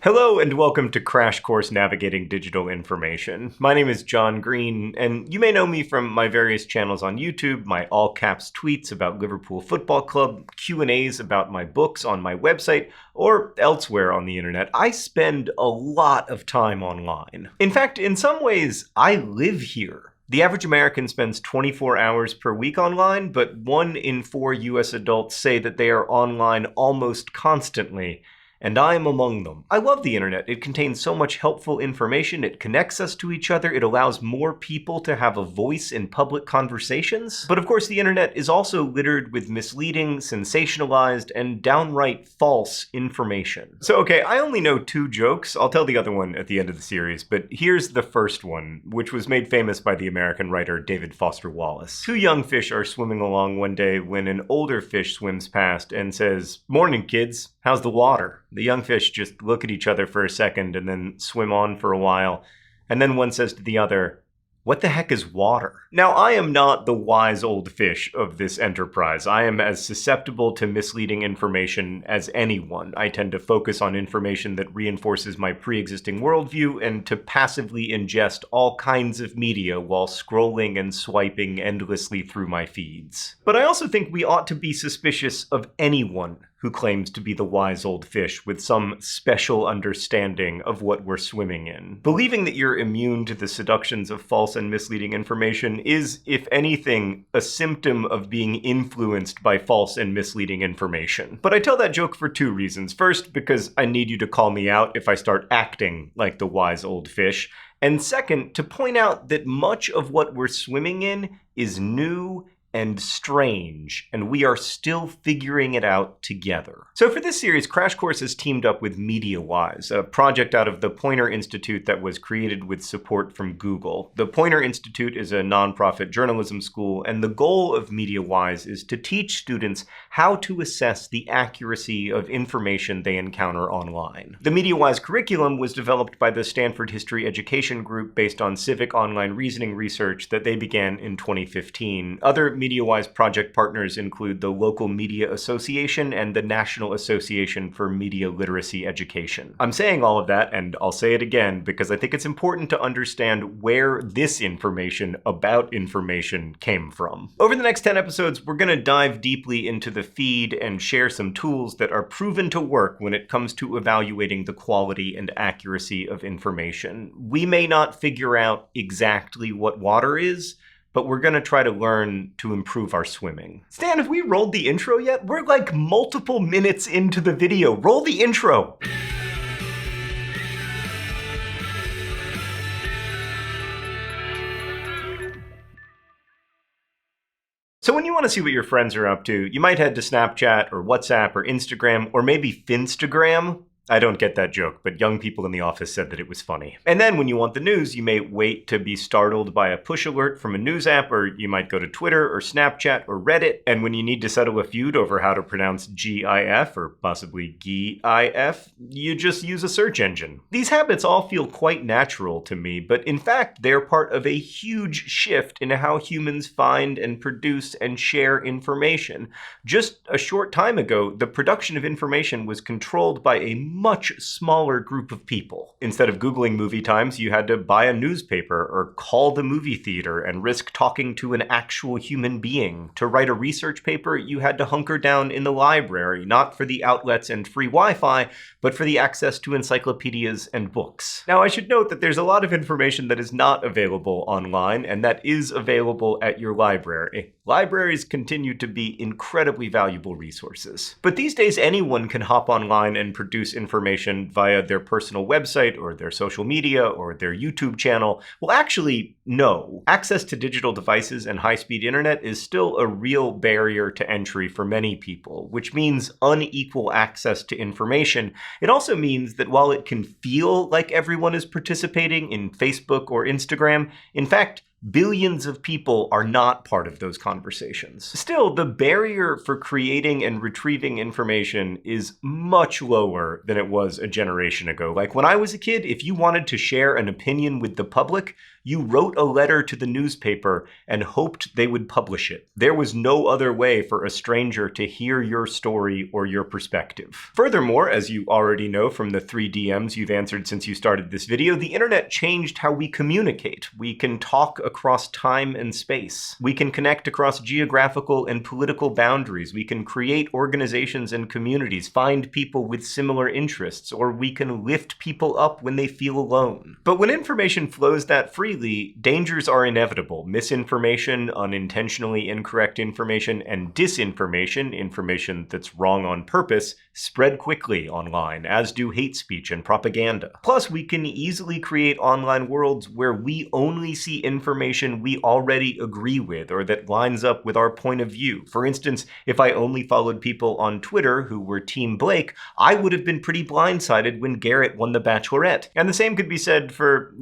Hello and welcome to Crash Course Navigating Digital Information. My name is John Green, and you may know me from my various channels on YouTube, my all-caps tweets about Liverpool Football Club, Q&As about my books on my website, or elsewhere on the internet. I spend a lot of time online. In fact, in some ways, I live here. The average American spends 24 hours per week online, but 1 in 4 US adults say that they are online almost constantly. And I'm among them. I love the internet. It contains so much helpful information, it connects us to each other, it allows more people to have a voice in public conversations. But of course the internet is also littered with misleading, sensationalized, and downright false information. So okay, I only know 2 jokes. I'll tell the other one at the end of the series, but here's the first one, which was made famous by the American writer David Foster Wallace. 2 young fish are swimming along one day when an older fish swims past and says, "Morning, kids. How's the water?" The young fish just look at each other for a second and then swim on for a while, and then one says to the other, "What the heck is water?" Now, I am not the wise old fish of this enterprise. I am as susceptible to misleading information as anyone. I tend to focus on information that reinforces my pre-existing worldview and to passively ingest all kinds of media while scrolling and swiping endlessly through my feeds. But I also think we ought to be suspicious of anyone who claims to be the wise old fish with some special understanding of what we're swimming in. Believing that you're immune to the seductions of false and misleading information is, if anything, a symptom of being influenced by false and misleading information. But I tell that joke for 2 reasons. First, because I need you to call me out if I start acting like the wise old fish. And second, to point out that much of what we're swimming in is new and strange, and we are still figuring it out together. So for this series, Crash Course has teamed up with Mediawise, a project out of the Poynter Institute that was created with support from Google. The Poynter Institute is a nonprofit journalism school, and the goal of Mediawise is to teach students how to assess the accuracy of information they encounter online. The Mediawise curriculum was developed by the Stanford History Education Group based on civic online reasoning research that they began in 2015. Other Mediawise project partners include the Local Media Association and the National Association for Media Literacy Education. I'm saying all of that, and I'll say it again, because I think it's important to understand where this information about information came from. Over the next 10 episodes, we're going to dive deeply into the feed and share some tools that are proven to work when it comes to evaluating the quality and accuracy of information. We may not figure out exactly what water is, but we're gonna try to learn to improve our swimming. Stan, have we rolled the intro yet? We're like multiple minutes into the video. Roll the intro. So when you want to see what your friends are up to, you might head to Snapchat or WhatsApp or Instagram or maybe Finstagram. I don't get that joke, but young people in the office said that it was funny. And then when you want the news, you may wait to be startled by a push alert from a news app, or you might go to Twitter or Snapchat or Reddit. And when you need to settle a feud over how to pronounce GIF or possibly GIF, you just use a search engine. These habits all feel quite natural to me, but in fact, they're part of a huge shift in how humans find and produce and share information. Just a short time ago, the production of information was controlled by a much smaller group of people. Instead of Googling movie times, you had to buy a newspaper or call the movie theater and risk talking to an actual human being. To write a research paper, you had to hunker down in the library, not for the outlets and free Wi-Fi, but for the access to encyclopedias and books. Now, I should note that there's a lot of information that is not available online, and that is available at your library. Libraries continue to be incredibly valuable resources. But these days, anyone can hop online and produce information via their personal website or their social media or their YouTube channel. Well, actually, no. Access to digital devices and high-speed internet is still a real barrier to entry for many people, which means unequal access to information. It also means that while it can feel like everyone is participating in Facebook or Instagram, in fact, Billions of people are not part of those conversations. Still, the barrier for creating and retrieving information is much lower than it was a generation ago. Like when I was a kid, if you wanted to share an opinion with the public, you wrote a letter to the newspaper and hoped they would publish it. There was no other way for a stranger to hear your story or your perspective. Furthermore, as you already know from the 3 DMs you've answered since you started this video, the internet changed how we communicate. We can talk across time and space. We can connect across geographical and political boundaries. We can create organizations and communities, find people with similar interests, or we can lift people up when they feel alone. But when information flows that freely, dangers are inevitable. Misinformation, unintentionally incorrect information, and disinformation, information that's wrong on purpose, spread quickly online, as do hate speech and propaganda. Plus, we can easily create online worlds where we only see information we already agree with or that lines up with our point of view. For instance, if I only followed people on Twitter who were Team Blake, I would have been pretty blindsided when Garrett won The Bachelorette. And the same could be said for,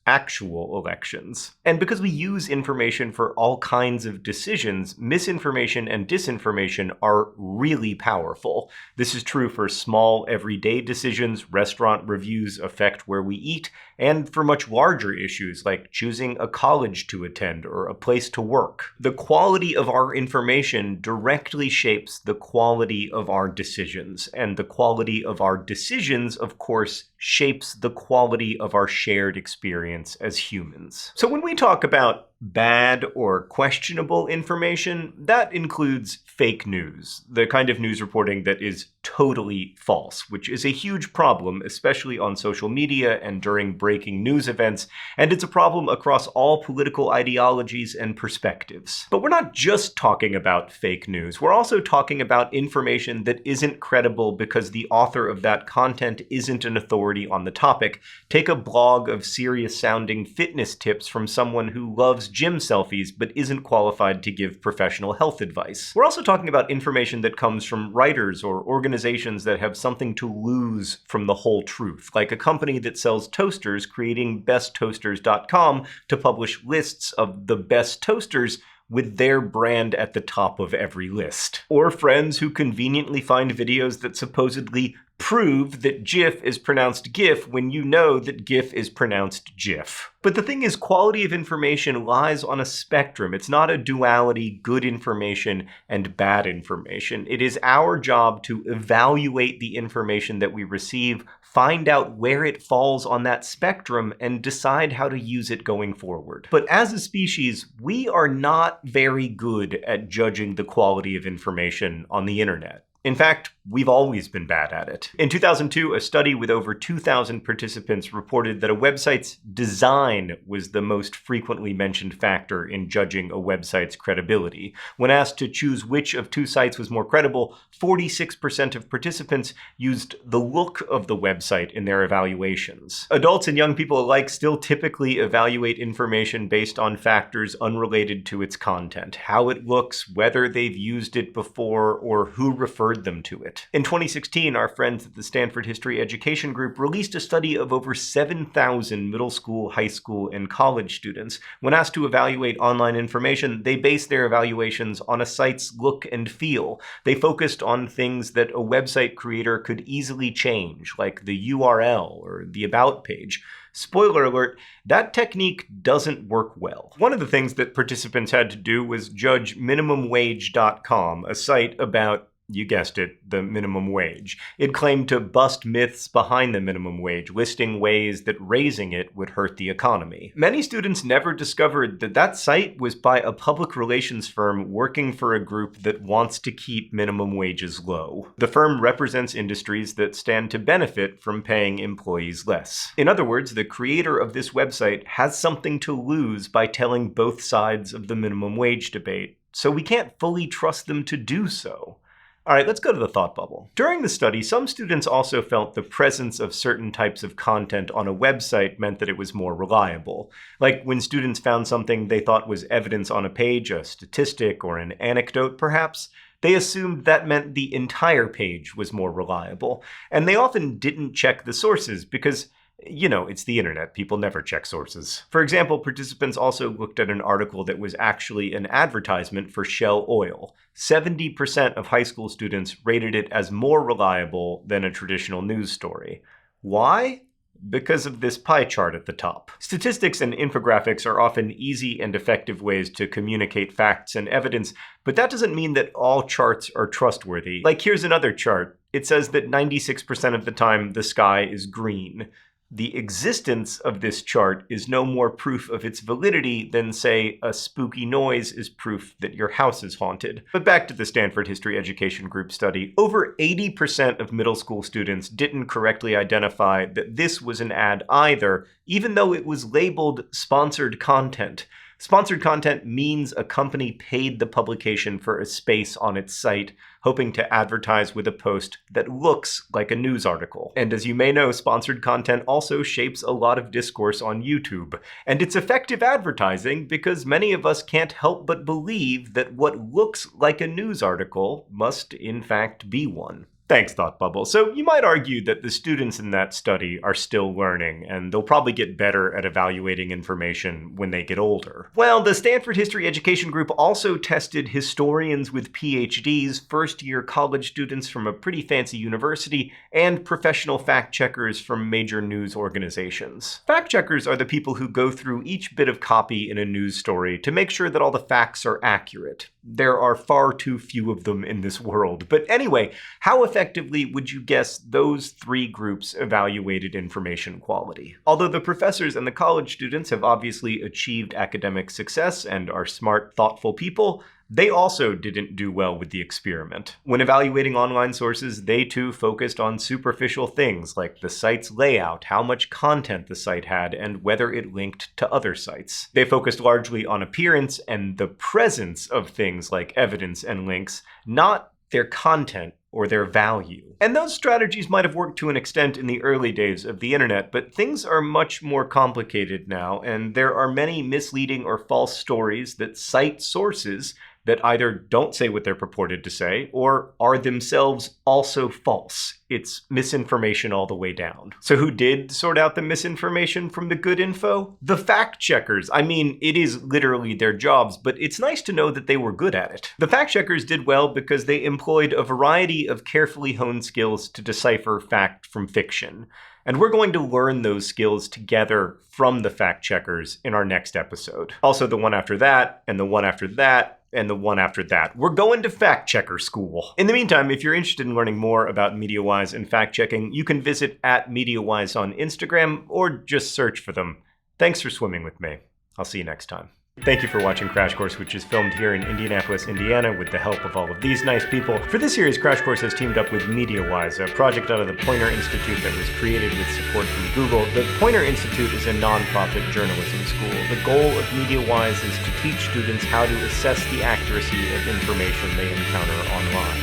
actual elections. And because we use information for all kinds of decisions, misinformation and disinformation are really powerful. This is true for small, everyday decisions. Restaurant reviews affect where we eat, and for much larger issues like choosing a college to attend or a place to work. The quality of our information directly shapes the quality of our decisions, and the quality of our decisions, of course, shapes the quality of our shared experience as humans. So when we talk about bad or questionable information, that includes fake news, the kind of news reporting that is totally false, which is a huge problem, especially on social media and during breaking news events, and it's a problem across all political ideologies and perspectives. But we're not just talking about fake news, we're also talking about information that isn't credible because the author of that content isn't an authority on the topic. Take a blog of serious-sounding fitness tips from someone who loves gym selfies but isn't qualified to give professional health advice. We're also talking about information that comes from writers or organizations that have something to lose from the whole truth, like a company that sells toasters creating besttoasters.com to publish lists of the best toasters with their brand at the top of every list. Or friends who conveniently find videos that supposedly prove that GIF is pronounced GIF when you know that GIF is pronounced GIF. But the thing is, quality of information lies on a spectrum. It's not a duality, good information and bad information. It is our job to evaluate the information that we receive, find out where it falls on that spectrum, and decide how to use it going forward. But as a species, we are not very good at judging the quality of information on the internet. In fact, we've always been bad at it. In 2002, a study with over 2,000 participants reported that a website's design was the most frequently mentioned factor in judging a website's credibility. When asked to choose which of two sites was more credible, 46% of participants used the look of the website in their evaluations. Adults and young people alike still typically evaluate information based on factors unrelated to its content, how it looks, whether they've used it before, or who referred them to it. In 2016, our friends at the Stanford History Education Group released a study of over 7,000 middle school, high school, and college students. When asked to evaluate online information, they based their evaluations on a site's look and feel. They focused on things that a website creator could easily change, like the URL or the About page. Spoiler alert, that technique doesn't work well. One of the things that participants had to do was judge minimumwage.com, a site about, you guessed it, the minimum wage. It claimed to bust myths behind the minimum wage, listing ways that raising it would hurt the economy. Many students never discovered that that site was by a public relations firm working for a group that wants to keep minimum wages low. The firm represents industries that stand to benefit from paying employees less. In other words, the creator of this website has something to lose by telling both sides of the minimum wage debate, so we can't fully trust them to do so. All right, let's go to the thought bubble. During the study, some students also felt the presence of certain types of content on a website meant that it was more reliable. Like when students found something they thought was evidence on a page, a statistic or an anecdote perhaps, they assumed that meant the entire page was more reliable. And they often didn't check the sources because You know, it's the internet. People never check sources. For example, participants also looked at an article that was actually an advertisement for Shell Oil. 70% of high school students rated it as more reliable than a traditional news story. Why? Because of this pie chart at the top. Statistics and infographics are often easy and effective ways to communicate facts and evidence, but that doesn't mean that all charts are trustworthy. Like, here's another chart. It says that 96% of the time the sky is green. The existence of this chart is no more proof of its validity than, say, a spooky noise is proof that your house is haunted. But back to the Stanford History Education Group study, over 80% of middle school students didn't correctly identify that this was an ad either, even though it was labeled sponsored content. Sponsored content means a company paid the publication for a space on its site, hoping to advertise with a post that looks like a news article. And as you may know, sponsored content also shapes a lot of discourse on YouTube. And it's effective advertising because many of us can't help but believe that what looks like a news article must in fact be one. Thanks, Thought Bubble. So you might argue that the students in that study are still learning, and they'll probably get better at evaluating information when they get older. Well, the Stanford History Education Group also tested historians with PhDs, first-year college students from a pretty fancy university, and professional fact-checkers from major news organizations. Fact-checkers are the people who go through each bit of copy in a news story to make sure that all the facts are accurate. There are far too few of them in this world. But anyway, how effectively would you guess those three groups evaluated information quality? Although the professors and the college students have obviously achieved academic success and are smart, thoughtful people, they also didn't do well with the experiment. When evaluating online sources, they too focused on superficial things like the site's layout, how much content the site had, and whether it linked to other sites. They focused largely on appearance and the presence of things like evidence and links, not their content or their value. And those strategies might have worked to an extent in the early days of the internet, but things are much more complicated now, and there are many misleading or false stories that cite sources that either don't say what they're purported to say or are themselves also false. It's misinformation all the way down. So who did sort out the misinformation from the good info? The fact checkers. I mean, it is literally their jobs, but it's nice to know that they were good at it. The fact checkers did well because they employed a variety of carefully honed skills to decipher fact from fiction. And we're going to learn those skills together from the fact checkers in our next episode. Also the one after that, and the one after that, and the one after that. We're going to fact checker school. In the meantime, if you're interested in learning more about Mediawise and fact checking, you can visit @Mediawise on Instagram or just search for them. Thanks for swimming with me. I'll see you next time. Thank you for watching Crash Course, which is filmed here in Indianapolis, Indiana, with the help of all of these nice people. For this series, Crash Course has teamed up with Mediawise, a project out of the Poynter Institute that was created with support from Google. The Poynter Institute is a non-profit journalism school. The goal of Mediawise is to teach students how to assess the accuracy of information they encounter online.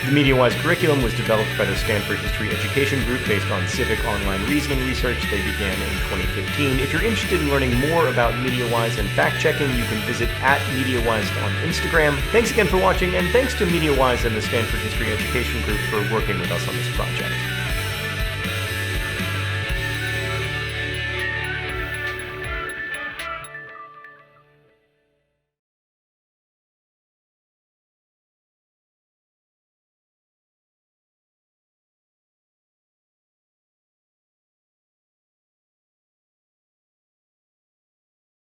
The Mediawise curriculum was developed by the Stanford History Education Group based on civic online reasoning research they began in 2015. If you're interested in learning more about Mediawise and fact-checking, you can visit @Mediawise on Instagram. Thanks again for watching, and thanks to Mediawise and the Stanford History Education Group for working with us on this project.